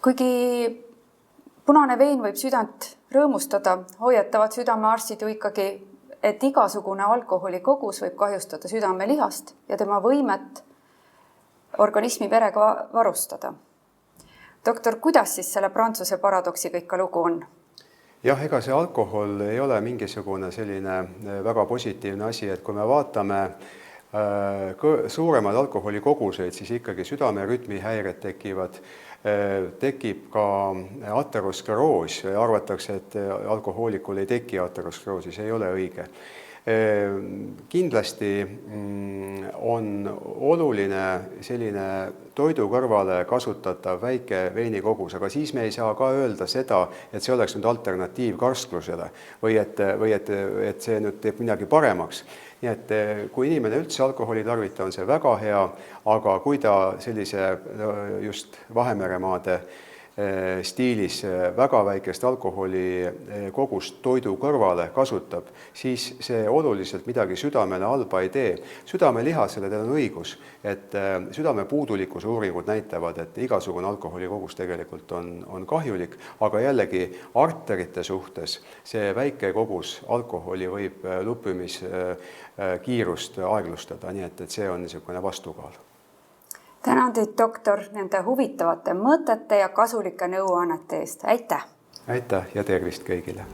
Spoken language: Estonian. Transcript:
Kuigi punane vein võib südant rõõmustada, hoiatavad südamearstid ju ikkagi, et igasugune alkoholi kogus võib kahjustada südamelihast ja tema võimet organismi verega varustada. Doktor, kuidas siis selle Prantsuse paradoksiga ikka lugu on? Jah, ega see alkohol ei ole mingisugune selline väga positiivne asi, et kui me vaatame suuremad alkoholikoguseid, siis ikkagi südamerütmihäired tekivad, tekib ka ateroskleroos, arvatakse, et alkohoolikul ei teki ateroskleroosi, see ei ole õige. Kindlasti on oluline selline toidu kõrvale kasutatav väike veinikogus, aga siis me ei saa ka öelda seda, et see oleks nüüd alternatiiv karsklusele või et see nüüd teeb midagi paremaks. Nii et kui inimene üldse alkoholi tarvita, on see väga hea, aga kui ta sellise just Vahemeremaade stiilis väga väikest alkoholi kogust toidu kõrvale kasutab, siis see oluliselt midagi südamele halba ei tee. Südamelihasele teil on õigus, et südame puudulikkuse uuringud näitavad, et igasugune alkoholi kogus tegelikult on kahjulik, aga jällegi arterite suhtes see väike kogus alkoholi võib luppimiskiirust aeglustada, nii et see on niisugune vastukaal. Tänan teid, doktor, nende huvitavate mõtete ja kasulike nõuannete eest. Aitäh! Aitäh ja tervist kõigile!